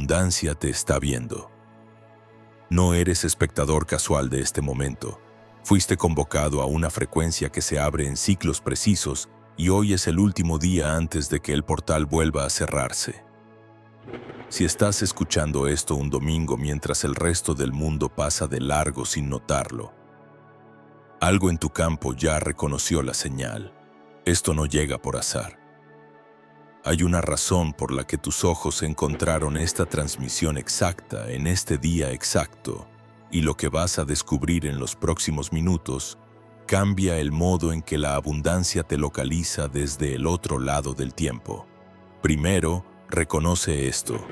abundancia te está viendo. No eres espectador casual de este momento. Fuiste convocado a una frecuencia que se abre en ciclos precisos y hoy es el último día antes de que el portal vuelva a cerrarse. Si estás escuchando esto un domingo mientras el resto del mundo pasa de largo sin notarlo, algo en tu campo ya reconoció la señal. Esto no llega por azar. Hay una razón por la que tus ojos encontraron esta transmisión exacta en este día exacto, y lo que vas a descubrir en los próximos minutos cambia el modo en que la abundancia te localiza desde el otro lado del tiempo. Primero, reconoce esto.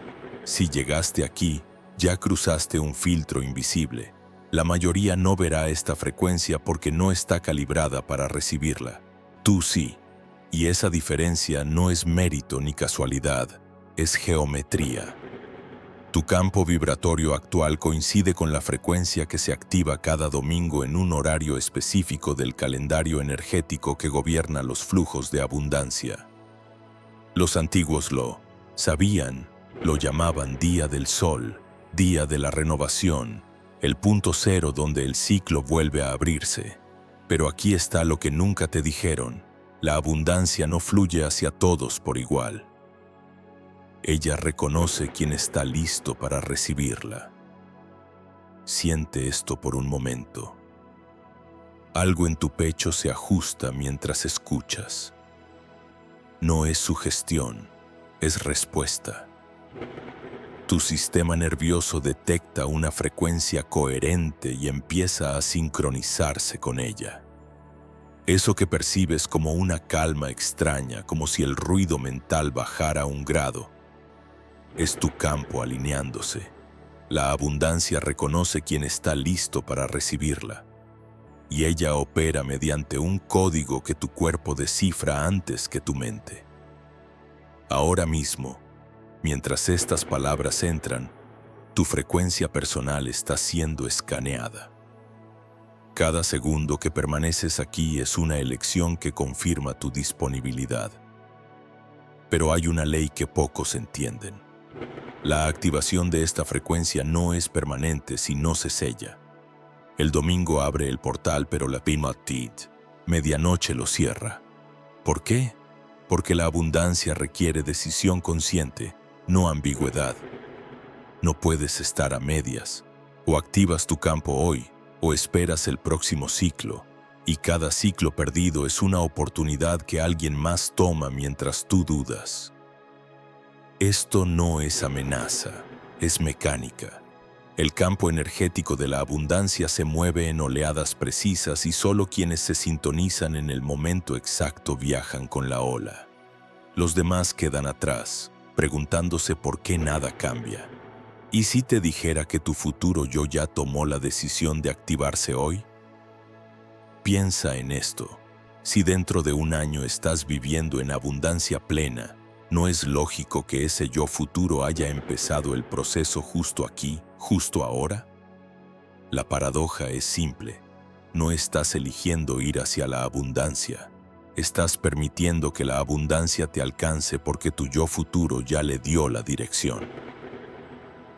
Si llegaste aquí, ya cruzaste un filtro invisible. La mayoría no verá esta frecuencia porque no está calibrada para recibirla. Tú sí. Y esa diferencia no es mérito ni casualidad, es geometría. Tu campo vibratorio actual coincide con la frecuencia que se activa cada domingo en un horario específico del calendario energético que gobierna los flujos de abundancia. Los antiguos lo sabían, lo llamaban Día del Sol, Día de la Renovación, el punto cero donde el ciclo vuelve a abrirse. Pero aquí está lo que nunca te dijeron. La abundancia no fluye hacia todos por igual. Ella reconoce quién está listo para recibirla. Siente esto por un momento. Algo en tu pecho se ajusta mientras escuchas. No es sugestión, es respuesta. Tu sistema nervioso detecta una frecuencia coherente y empieza a sincronizarse con ella. Eso que percibes como una calma extraña, como si el ruido mental bajara un grado, es tu campo alineándose. La abundancia reconoce quién está listo para recibirla, y ella opera mediante un código que tu cuerpo descifra antes que tu mente. Ahora mismo, mientras estas palabras entran, tu frecuencia personal está siendo escaneada. Cada segundo que permaneces aquí es una elección que confirma tu disponibilidad. Pero hay una ley que pocos entienden. La activación de esta frecuencia no es permanente si no se sella. El domingo abre el portal, pero la medianoche lo cierra. ¿Por qué? Porque la abundancia requiere decisión consciente, no ambigüedad. No puedes estar a medias. O activas tu campo hoy, o esperas el próximo ciclo, y cada ciclo perdido es una oportunidad que alguien más toma mientras tú dudas. Esto no es amenaza, es mecánica. El campo energético de la abundancia se mueve en oleadas precisas y solo quienes se sintonizan en el momento exacto viajan con la ola. Los demás quedan atrás, preguntándose por qué nada cambia. ¿Y si te dijera que tu futuro yo ya tomó la decisión de activarse hoy? Piensa en esto. Si dentro de un año estás viviendo en abundancia plena, ¿no es lógico que ese yo futuro haya empezado el proceso justo aquí, justo ahora? La paradoja es simple. No estás eligiendo ir hacia la abundancia. Estás permitiendo que la abundancia te alcance porque tu yo futuro ya le dio la dirección.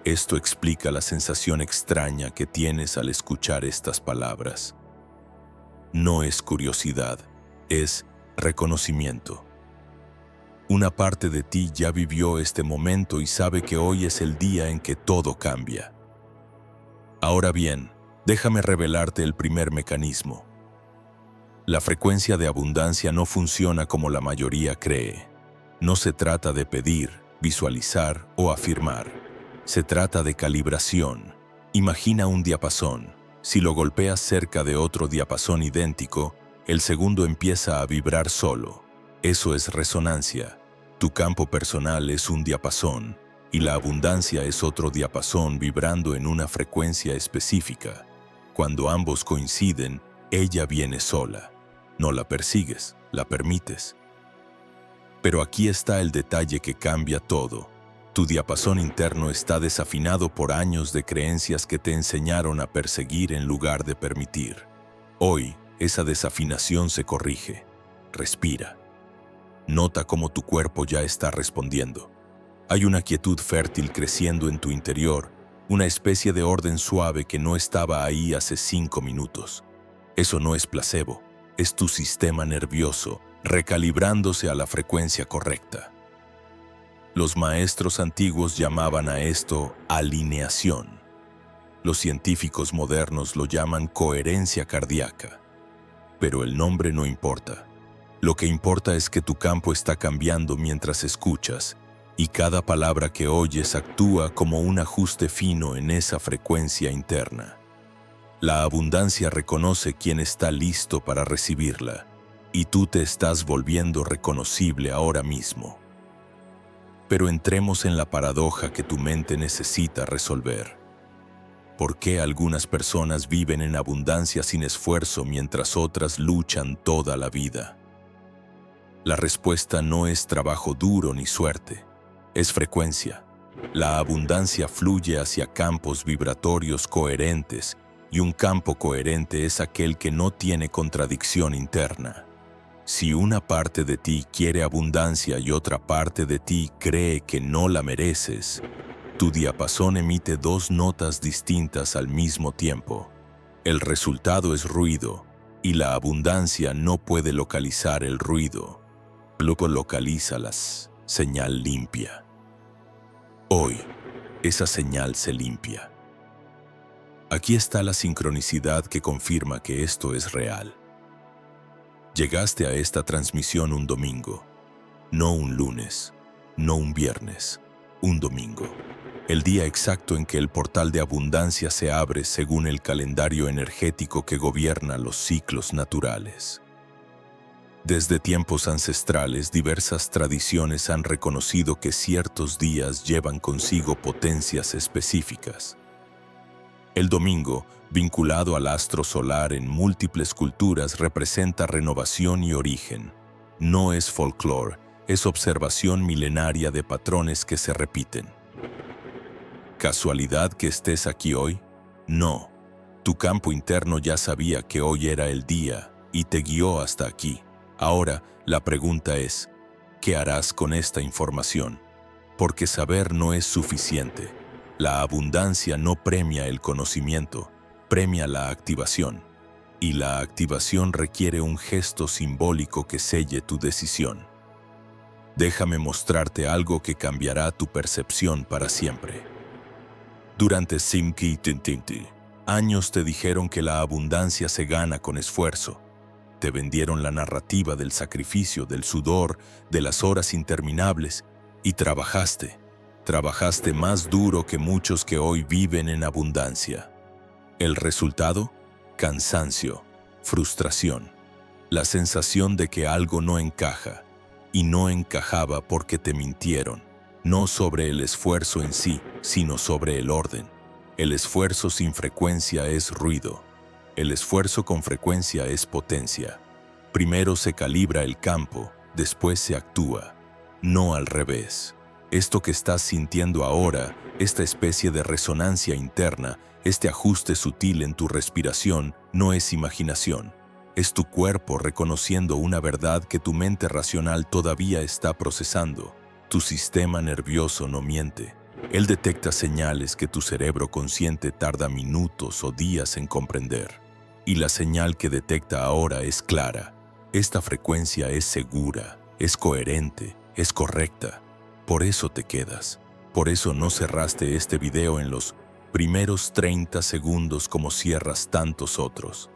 Esto explica la sensación extraña que tienes al escuchar estas palabras. No es curiosidad, es reconocimiento. Una parte de ti ya vivió este momento y sabe que hoy es el día en que todo cambia. Ahora bien, déjame revelarte el primer mecanismo. La frecuencia de abundancia no funciona como la mayoría cree. No se trata de pedir, visualizar o afirmar. Se trata de calibración. Imagina un diapasón. Si lo golpeas cerca de otro diapasón idéntico, el segundo empieza a vibrar solo. Eso es resonancia. Tu campo personal es un diapasón y la abundancia es otro diapasón vibrando en una frecuencia específica. Cuando ambos coinciden, ella viene sola. No la persigues, la permites. Pero aquí está el detalle que cambia todo. Tu diapasón interno está desafinado por años de creencias que te enseñaron a perseguir en lugar de permitir. Hoy, esa desafinación se corrige. Respira. Nota cómo tu cuerpo ya está respondiendo. Hay una quietud fértil creciendo en tu interior, una especie de orden suave que no estaba ahí hace 5 minutos. Eso no es placebo, es tu sistema nervioso recalibrándose a la frecuencia correcta. Los maestros antiguos llamaban a esto alineación. Los científicos modernos lo llaman coherencia cardíaca. Pero el nombre no importa. Lo que importa es que tu campo está cambiando mientras escuchas, y cada palabra que oyes actúa como un ajuste fino en esa frecuencia interna. La abundancia reconoce quién está listo para recibirla, y tú te estás volviendo reconocible ahora mismo. Pero entremos en la paradoja que tu mente necesita resolver. ¿Por qué algunas personas viven en abundancia sin esfuerzo mientras otras luchan toda la vida? La respuesta no es trabajo duro ni suerte, es frecuencia. La abundancia fluye hacia campos vibratorios coherentes, y un campo coherente es aquel que no tiene contradicción interna. Si una parte de ti quiere abundancia y otra parte de ti cree que no la mereces, tu diapasón emite 2 notas distintas al mismo tiempo. El resultado es ruido, y la abundancia no puede localizar el ruido. Luego localiza la señal limpia. Hoy, esa señal se limpia. Aquí está la sincronicidad que confirma que esto es real. Llegaste a esta transmisión un domingo, no un lunes, no un viernes, un domingo. El día exacto en que el portal de abundancia se abre según el calendario energético que gobierna los ciclos naturales. Desde tiempos ancestrales, diversas tradiciones han reconocido que ciertos días llevan consigo potencias específicas. El domingo, vinculado al astro solar en múltiples culturas, representa renovación y origen. No es folclore, es observación milenaria de patrones que se repiten. ¿Casualidad que estés aquí hoy? No. Tu campo interno ya sabía que hoy era el día y te guió hasta aquí. Ahora, la pregunta es, ¿qué harás con esta información? Porque saber no es suficiente. La abundancia no premia el conocimiento, premia la activación. Y la activación requiere un gesto simbólico que selle tu decisión. Déjame mostrarte algo que cambiará tu percepción para siempre. Durante años te dijeron que la abundancia se gana con esfuerzo. Te vendieron la narrativa del sacrificio, del sudor, de las horas interminables, y trabajaste más duro que muchos que hoy viven en abundancia. El resultado: cansancio, frustración, la sensación de que algo no encaja, y no encajaba porque te mintieron. No sobre el esfuerzo en sí, sino sobre el orden. El esfuerzo sin frecuencia es ruido. El esfuerzo con frecuencia es potencia. Primero se calibra el campo, después se actúa. No al revés. Esto que estás sintiendo ahora, esta especie de resonancia interna, este ajuste sutil en tu respiración, no es imaginación. Es tu cuerpo reconociendo una verdad que tu mente racional todavía está procesando. Tu sistema nervioso no miente. Él detecta señales que tu cerebro consciente tarda minutos o días en comprender. Y la señal que detecta ahora es clara. Esta frecuencia es segura, es coherente, es correcta. Por eso te quedas. Por eso no cerraste este video en los primeros 30 segundos como cierras tantos otros.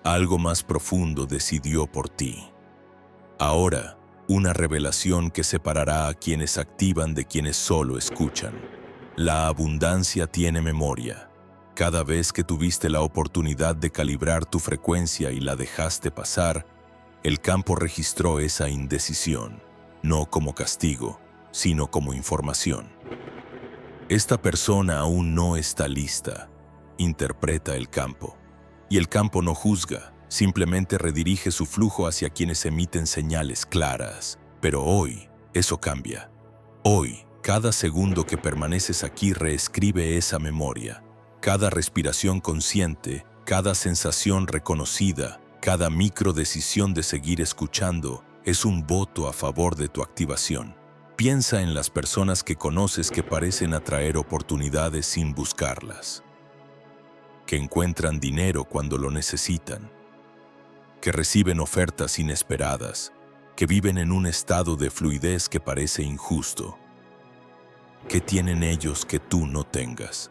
Algo más profundo decidió por ti. Ahora, una revelación que separará a quienes activan de quienes solo escuchan. La abundancia tiene memoria. Cada vez que tuviste la oportunidad de calibrar tu frecuencia y la dejaste pasar, el campo registró esa indecisión, no como castigo, sino como información. Esta persona aún no está lista, interpreta el campo. Y el campo no juzga, simplemente redirige su flujo hacia quienes emiten señales claras. Pero hoy, eso cambia. Hoy, cada segundo que permaneces aquí reescribe esa memoria. Cada respiración consciente, cada sensación reconocida, cada microdecisión de seguir escuchando, es un voto a favor de tu activación. Piensa en las personas que conoces que parecen atraer oportunidades sin buscarlas, que encuentran dinero cuando lo necesitan, que reciben ofertas inesperadas, que viven en un estado de fluidez que parece injusto. ¿Qué tienen ellos que tú no tengas?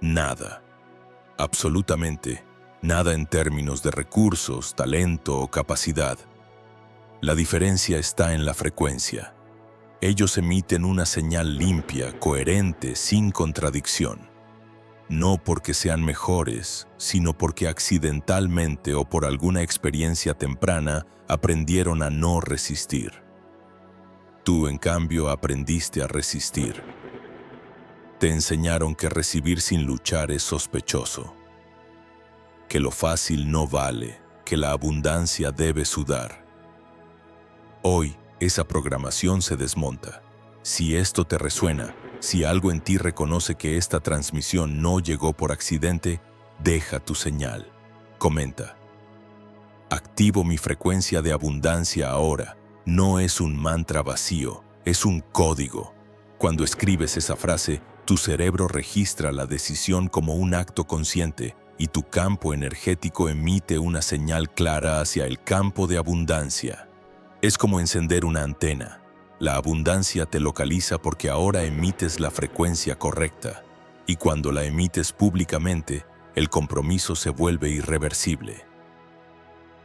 Nada, absolutamente nada en términos de recursos, talento o capacidad. La diferencia está en la frecuencia. Ellos emiten una señal limpia, coherente, sin contradicción. No porque sean mejores, sino porque accidentalmente o por alguna experiencia temprana aprendieron a no resistir. Tú, en cambio, aprendiste a resistir. Te enseñaron que recibir sin luchar es sospechoso, que lo fácil no vale, que la abundancia debe sudar. Hoy, esa programación se desmonta. Si esto te resuena, si algo en ti reconoce que esta transmisión no llegó por accidente, deja tu señal. Comenta. Activo mi frecuencia de abundancia ahora. No es un mantra vacío, es un código. Cuando escribes esa frase, tu cerebro registra la decisión como un acto consciente y tu campo energético emite una señal clara hacia el campo de abundancia. Es como encender una antena. La abundancia te localiza porque ahora emites la frecuencia correcta, y cuando la emites públicamente, el compromiso se vuelve irreversible.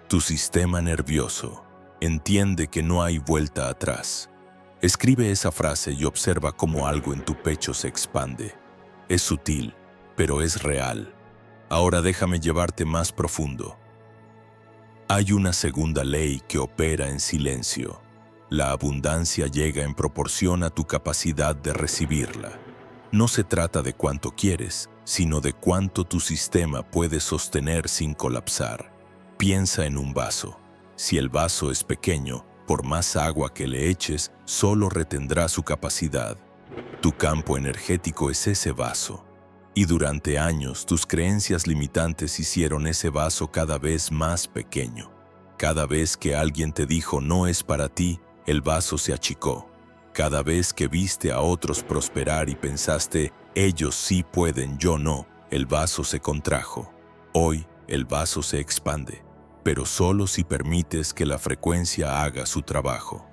Tu sistema nervioso entiende que no hay vuelta atrás. Escribe esa frase y observa cómo algo en tu pecho se expande. Es sutil, pero es real. Ahora déjame llevarte más profundo. Hay una segunda ley que opera en silencio. La abundancia llega en proporción a tu capacidad de recibirla. No se trata de cuánto quieres, sino de cuánto tu sistema puede sostener sin colapsar. Piensa en un vaso. Si el vaso es pequeño, por más agua que le eches, solo retendrá su capacidad. Tu campo energético es ese vaso. Y durante años tus creencias limitantes hicieron ese vaso cada vez más pequeño. Cada vez que alguien te dijo no es para ti, el vaso se achicó. Cada vez que viste a otros prosperar y pensaste, ellos sí pueden, yo no, el vaso se contrajo. Hoy el vaso se expande, pero solo si permites que la frecuencia haga su trabajo.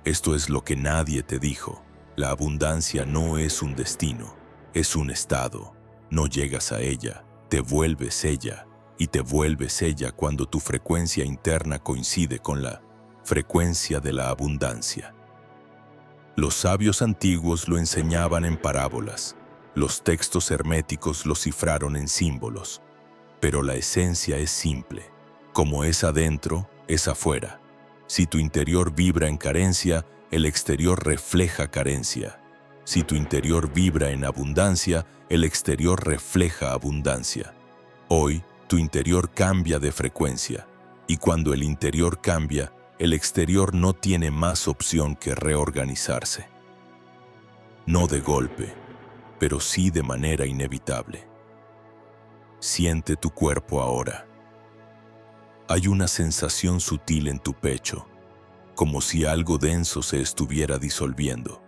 Esto es lo que nadie te dijo. La abundancia no es un destino, es un estado. No llegas a ella, te vuelves ella, y te vuelves ella cuando tu frecuencia interna coincide con la frecuencia de la abundancia. Los sabios antiguos lo enseñaban en parábolas, los textos herméticos lo cifraron en símbolos, pero la esencia es simple. Como es adentro, es afuera. Si tu interior vibra en carencia, el exterior refleja carencia. Si tu interior vibra en abundancia, el exterior refleja abundancia. Hoy, tu interior cambia de frecuencia, y cuando el interior cambia, el exterior no tiene más opción que reorganizarse. No de golpe, pero sí de manera inevitable. Siente tu cuerpo ahora. Hay una sensación sutil en tu pecho, como si algo denso se estuviera disolviendo.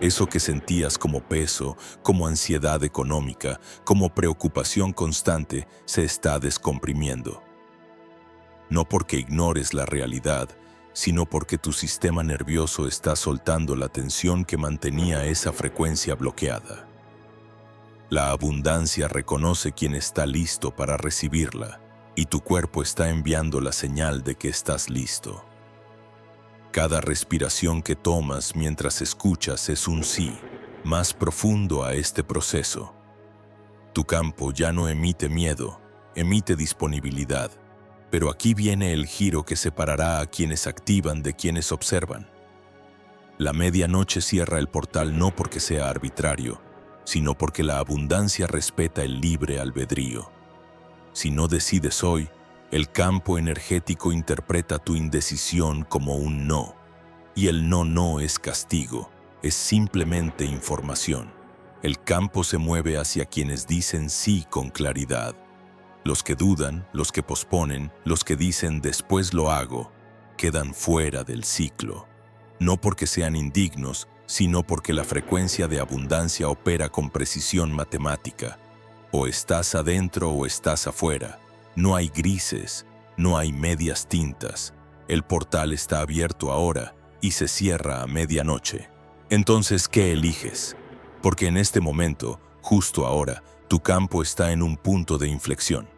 Eso que sentías como peso, como ansiedad económica, como preocupación constante, se está descomprimiendo. No porque ignores la realidad, sino porque tu sistema nervioso está soltando la tensión que mantenía esa frecuencia bloqueada. La abundancia reconoce quién está listo para recibirla, y tu cuerpo está enviando la señal de que estás listo. Cada respiración que tomas mientras escuchas es un sí, más profundo a este proceso. Tu campo ya no emite miedo, emite disponibilidad, pero aquí viene el giro que separará a quienes activan de quienes observan. La medianoche cierra el portal no porque sea arbitrario, sino porque la abundancia respeta el libre albedrío. Si no decides hoy, el campo energético interpreta tu indecisión como un no. Y el no es castigo, es simplemente información. El campo se mueve hacia quienes dicen sí con claridad. Los que dudan, los que posponen, los que dicen después lo hago, quedan fuera del ciclo. no porque sean indignos, sino porque la frecuencia de abundancia opera con precisión matemática. O estás adentro o estás afuera. No hay grises, no hay medias tintas. El portal está abierto ahora y se cierra a medianoche. Entonces, ¿qué eliges? Porque en este momento, justo ahora, tu campo está en un punto de inflexión.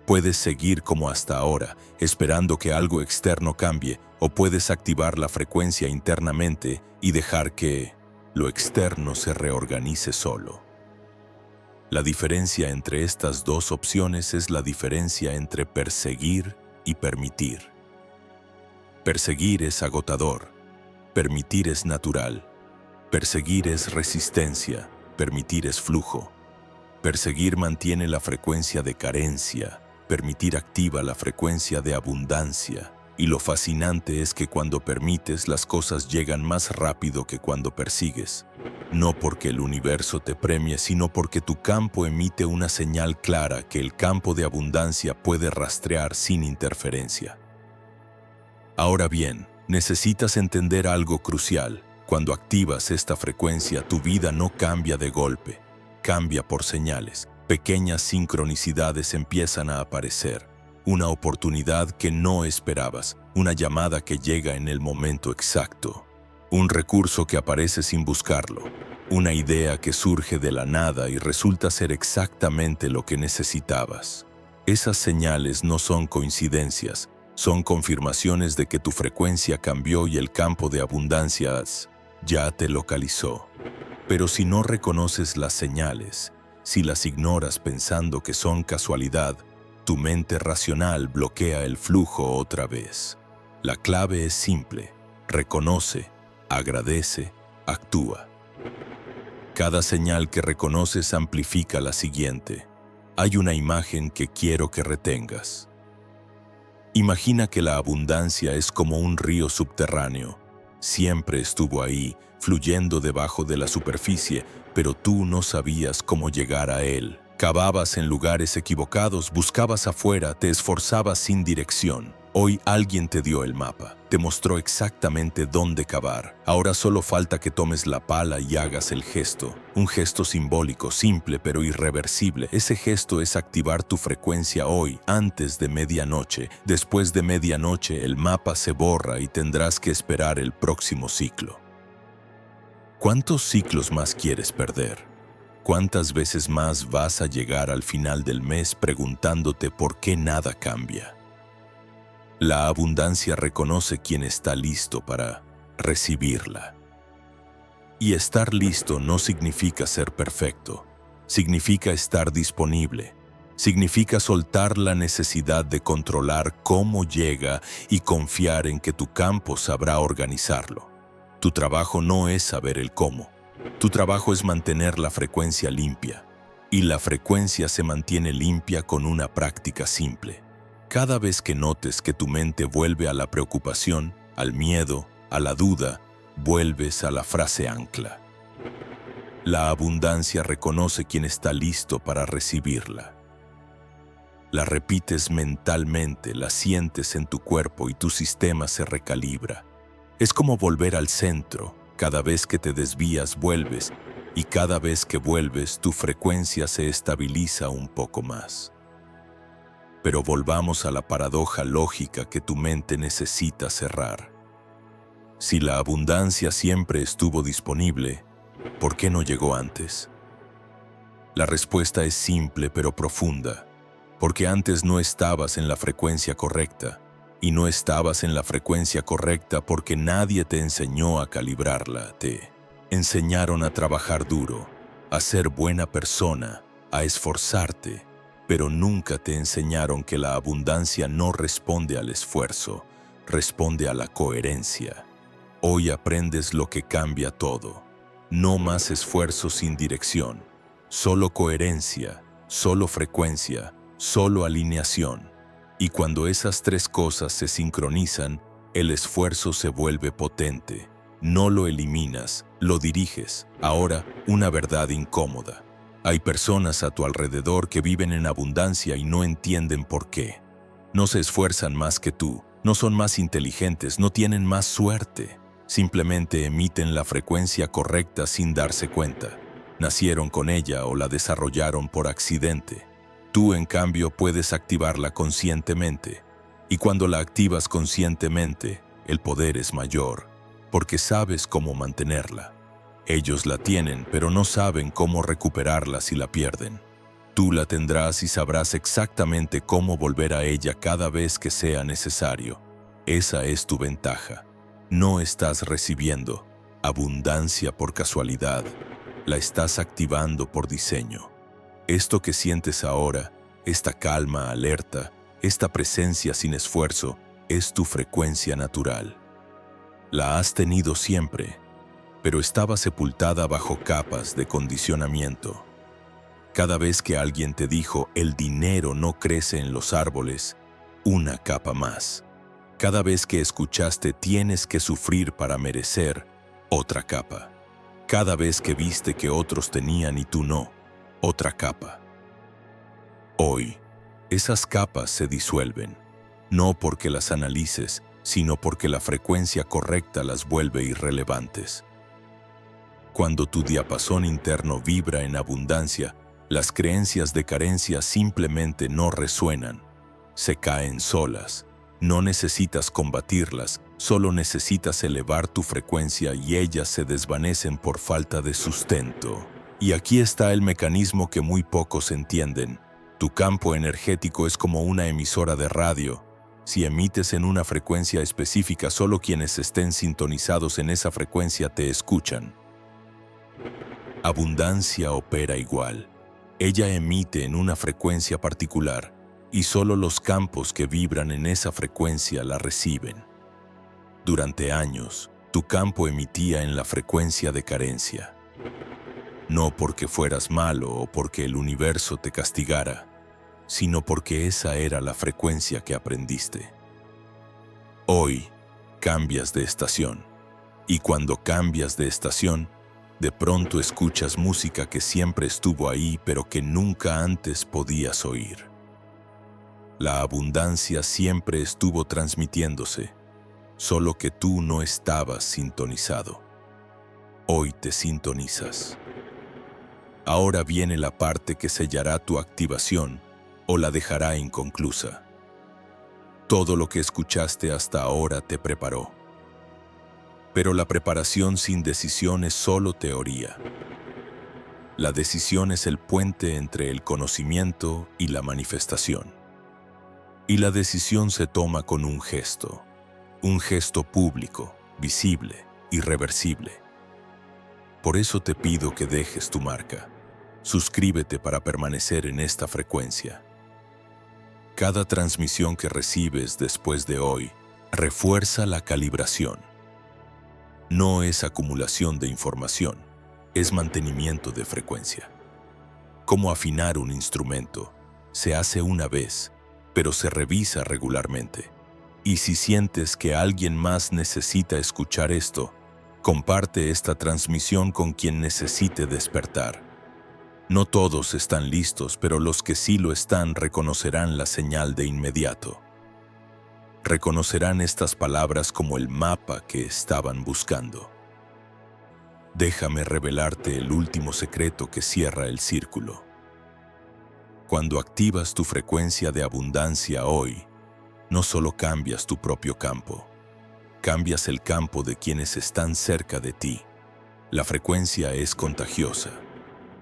Puedes seguir como hasta ahora, esperando que algo externo cambie, o puedes activar la frecuencia internamente y dejar que lo externo se reorganice solo. La diferencia entre estas dos opciones es la diferencia entre perseguir y permitir. Perseguir es agotador, permitir es natural. Perseguir es resistencia, permitir es flujo. Perseguir mantiene la frecuencia de carencia, permitir activa la frecuencia de abundancia. Y lo fascinante es que cuando permites, las cosas llegan más rápido que cuando persigues. No porque el universo te premie, sino porque tu campo emite una señal clara que el campo de abundancia puede rastrear sin interferencia. Ahora bien, necesitas entender algo crucial. Cuando activas esta frecuencia, tu vida no cambia de golpe, cambia por señales. Pequeñas sincronicidades empiezan a aparecer. Una oportunidad que no esperabas, una llamada que llega en el momento exacto, un recurso que aparece sin buscarlo, una idea que surge de la nada y resulta ser exactamente lo que necesitabas. Esas señales no son coincidencias, son confirmaciones de que tu frecuencia cambió y el campo de abundancia ya te localizó. Pero si no reconoces las señales, si las ignoras pensando que son casualidad, tu mente racional bloquea el flujo otra vez. La clave es simple: reconoce, agradece, actúa. Cada señal que reconoces amplifica la siguiente. Hay una imagen que quiero que retengas. Imagina que la abundancia es como un río subterráneo. Siempre estuvo ahí, fluyendo debajo de la superficie, pero tú no sabías cómo llegar a él. Cavabas en lugares equivocados, buscabas afuera, te esforzabas sin dirección. Hoy alguien te dio el mapa, te mostró exactamente dónde cavar. Ahora solo falta que tomes la pala y hagas el gesto. Un gesto simbólico, simple pero irreversible. Ese gesto es activar tu frecuencia hoy, antes de medianoche. Después de medianoche, el mapa se borra y tendrás que esperar el próximo ciclo. ¿Cuántos ciclos más quieres perder? ¿Cuántas veces más vas a llegar al final del mes preguntándote por qué nada cambia? La abundancia reconoce quién está listo para recibirla. Y estar listo no significa ser perfecto, significa estar disponible, significa soltar la necesidad de controlar cómo llega y confiar en que tu campo sabrá organizarlo. Tu trabajo no es saber el cómo, tu trabajo es mantener la frecuencia limpia, y la frecuencia se mantiene limpia con una práctica simple. Cada vez que notes que tu mente vuelve a la preocupación, al miedo, a la duda, vuelves a la frase ancla. La abundancia reconoce quién está listo para recibirla. La repites mentalmente, la sientes en tu cuerpo y tu sistema se recalibra. Es como volver al centro. Cada vez que te desvías, vuelves, y cada vez que vuelves, tu frecuencia se estabiliza un poco más. Pero volvamos a la paradoja lógica que tu mente necesita cerrar. Si la abundancia siempre estuvo disponible, ¿por qué no llegó antes? La respuesta es simple pero profunda, porque antes no estabas en la frecuencia correcta, y no estabas en la frecuencia correcta porque nadie te enseñó a calibrarla. Te enseñaron a trabajar duro, a ser buena persona, a esforzarte, pero nunca te enseñaron que la abundancia no responde al esfuerzo, responde a la coherencia. Hoy aprendes lo que cambia todo. No más esfuerzo sin dirección, solo coherencia, solo frecuencia, solo alineación. Y cuando esas tres cosas se sincronizan, el esfuerzo se vuelve potente. No lo eliminas, lo diriges. Ahora, una verdad incómoda. Hay personas a tu alrededor que viven en abundancia y no entienden por qué. No se esfuerzan más que tú, no son más inteligentes, no tienen más suerte. Simplemente emiten la frecuencia correcta sin darse cuenta. Nacieron con ella o la desarrollaron por accidente. Tú, en cambio, puedes activarla conscientemente. Y cuando la activas conscientemente, el poder es mayor, porque sabes cómo mantenerla. Ellos la tienen, pero no saben cómo recuperarla si la pierden. Tú la tendrás y sabrás exactamente cómo volver a ella cada vez que sea necesario. Esa es tu ventaja. No estás recibiendo abundancia por casualidad, la estás activando por diseño. Esto que sientes ahora, esta calma alerta, esta presencia sin esfuerzo, es tu frecuencia natural. La has tenido siempre, pero estaba sepultada bajo capas de condicionamiento. Cada vez que alguien te dijo el dinero no crece en los árboles, una capa más. Cada vez que escuchaste tienes que sufrir para merecer, otra capa. Cada vez que viste que otros tenían y tú no, otra capa. Hoy, esas capas se disuelven, no porque las analices, sino porque la frecuencia correcta las vuelve irrelevantes. Cuando tu diapasón interno vibra en abundancia, las creencias de carencia simplemente no resuenan, se caen solas. No necesitas combatirlas, solo necesitas elevar tu frecuencia y ellas se desvanecen por falta de sustento. Y aquí está el mecanismo que muy pocos entienden. Tu campo energético es como una emisora de radio. Si emites en una frecuencia específica, solo quienes estén sintonizados en esa frecuencia te escuchan. Abundancia opera igual. Ella emite en una frecuencia particular, y solo los campos que vibran en esa frecuencia la reciben. Durante años, tu campo emitía en la frecuencia de carencia. No porque fueras malo o porque el universo te castigara, sino porque esa era la frecuencia que aprendiste. Hoy, cambias de estación. Y cuando cambias de estación, de pronto escuchas música que siempre estuvo ahí, pero que nunca antes podías oír. La abundancia siempre estuvo transmitiéndose, solo que tú no estabas sintonizado. Hoy te sintonizas. Ahora viene la parte que sellará tu activación o la dejará inconclusa. Todo lo que escuchaste hasta ahora te preparó. Pero la preparación sin decisión es solo teoría. La decisión es el puente entre el conocimiento y la manifestación. Y la decisión se toma con un gesto público, visible, irreversible. Por eso te pido que dejes tu marca. Suscríbete para permanecer en esta frecuencia. Cada transmisión que recibes después de hoy refuerza la calibración. No es acumulación de información, es mantenimiento de frecuencia. Como afinar un instrumento, se hace una vez, pero se revisa regularmente. Y si sientes que alguien más necesita escuchar esto, comparte esta transmisión con quien necesite despertar. No todos están listos, pero los que sí lo están reconocerán la señal de inmediato. Reconocerán estas palabras como el mapa que estaban buscando. Déjame revelarte el último secreto que cierra el círculo. Cuando activas tu frecuencia de abundancia hoy, no solo cambias tu propio campo, cambias el campo de quienes están cerca de ti. La frecuencia es contagiosa.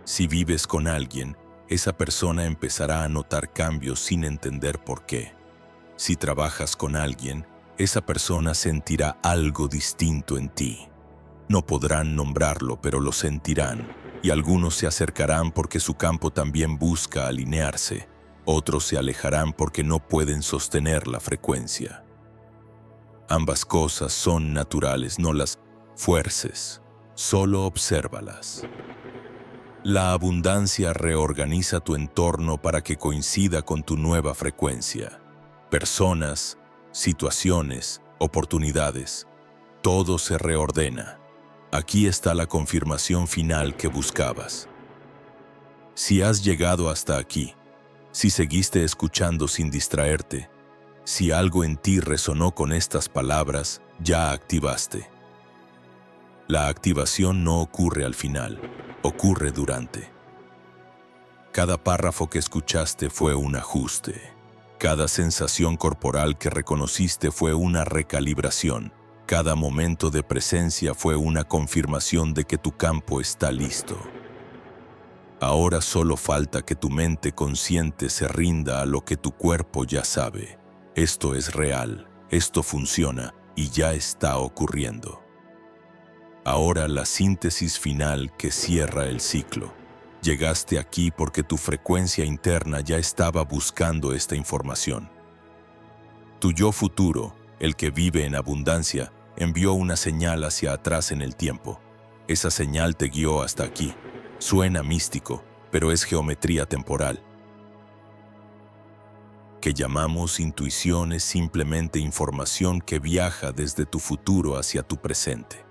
Si vives con alguien, esa persona empezará a notar cambios sin entender por qué. Si trabajas con alguien, esa persona sentirá algo distinto en ti. No podrán nombrarlo, pero lo sentirán. Y algunos se acercarán porque su campo también busca alinearse. Otros se alejarán porque no pueden sostener la frecuencia. Ambas cosas son naturales, no las fuerces, solo obsérvalas. La abundancia reorganiza tu entorno para que coincida con tu nueva frecuencia. Personas, situaciones, oportunidades, todo se reordena. Aquí está la confirmación final que buscabas. Si has llegado hasta aquí, si seguiste escuchando sin distraerte, si algo en ti resonó con estas palabras, ya activaste. La activación no ocurre al final, ocurre durante. Cada párrafo que escuchaste fue un ajuste. Cada sensación corporal que reconociste fue una recalibración. Cada momento de presencia fue una confirmación de que tu campo está listo. Ahora solo falta que tu mente consciente se rinda a lo que tu cuerpo ya sabe. Esto es real, esto funciona y ya está ocurriendo. Ahora la síntesis final que cierra el ciclo. Llegaste aquí porque tu frecuencia interna ya estaba buscando esta información. Tu yo futuro, el que vive en abundancia, envió una señal hacia atrás en el tiempo. Esa señal te guió hasta aquí. Suena místico, pero es geometría temporal. Que llamamos intuición es simplemente información que viaja desde tu futuro hacia tu presente.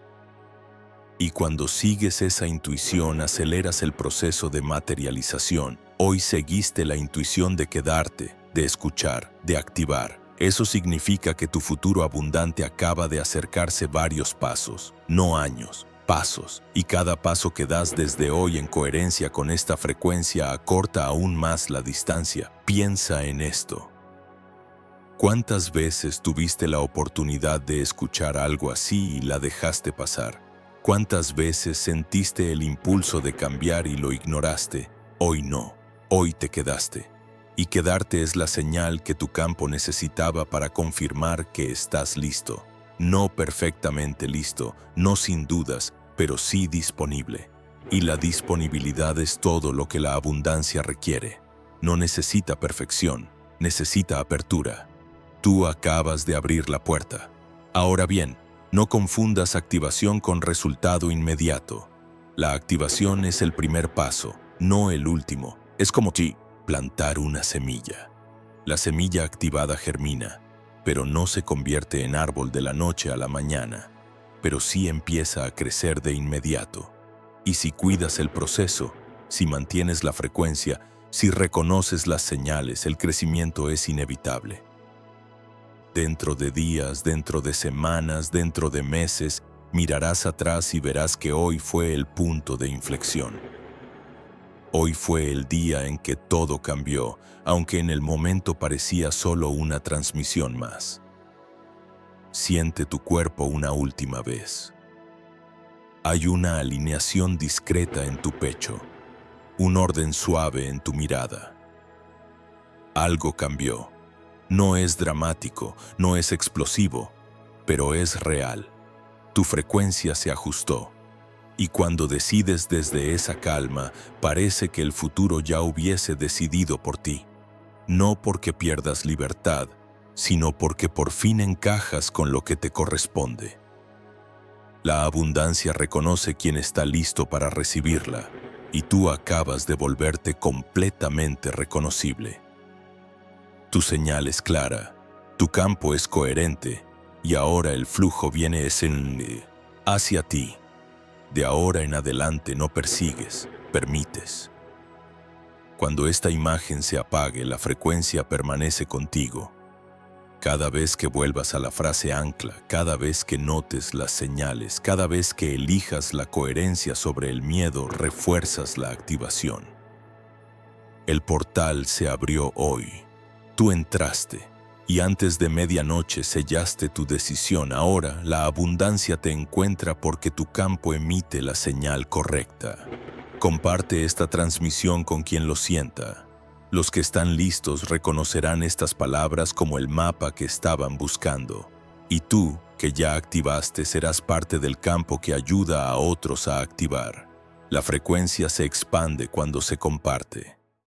Y cuando sigues esa intuición, aceleras el proceso de materialización. Hoy seguiste la intuición de quedarte, de escuchar, de activar. Eso significa que tu futuro abundante acaba de acercarse varios pasos, no años, pasos. Y cada paso que das desde hoy en coherencia con esta frecuencia acorta aún más la distancia. Piensa en esto. ¿Cuántas veces tuviste la oportunidad de escuchar algo así y la dejaste pasar? ¿Cuántas veces sentiste el impulso de cambiar y lo ignoraste? Hoy no, hoy te quedaste. Y quedarte es la señal que tu campo necesitaba para confirmar que estás listo. No perfectamente listo, no sin dudas, pero sí disponible. Y la disponibilidad es todo lo que la abundancia requiere. No necesita perfección, necesita apertura. Tú acabas de abrir la puerta. Ahora bien, no confundas activación con resultado inmediato. La activación es el primer paso, no el último. Es como si plantar una semilla. La semilla activada germina, pero no se convierte en árbol de la noche a la mañana, pero sí empieza a crecer de inmediato. Y si cuidas el proceso, si mantienes la frecuencia, si reconoces las señales, el crecimiento es inevitable. Dentro de días, dentro de semanas, dentro de meses, mirarás atrás y verás que hoy fue el punto de inflexión. Hoy fue el día en que todo cambió, aunque en el momento parecía solo una transmisión más. Siente tu cuerpo una última vez. Hay una alineación discreta en tu pecho, un orden suave en tu mirada. Algo cambió. No es dramático, no es explosivo, pero es real. Tu frecuencia se ajustó. Y cuando decides desde esa calma, parece que el futuro ya hubiese decidido por ti. No porque pierdas libertad, sino porque por fin encajas con lo que te corresponde. La abundancia reconoce quién está listo para recibirla, y tú acabas de volverte completamente reconocible. Tu señal es clara, tu campo es coherente, y ahora el flujo viene hacia ti. De ahora en adelante no persigues, permites. Cuando esta imagen se apague, la frecuencia permanece contigo. Cada vez que vuelvas a la frase ancla, cada vez que notes las señales, cada vez que elijas la coherencia sobre el miedo, refuerzas la activación. El portal se abrió hoy. Tú entraste, y antes de medianoche sellaste tu decisión. Ahora la abundancia te encuentra porque tu campo emite la señal correcta. Comparte esta transmisión con quien lo sienta. Los que están listos reconocerán estas palabras como el mapa que estaban buscando. Y tú, que ya activaste, serás parte del campo que ayuda a otros a activar. La frecuencia se expande cuando se comparte.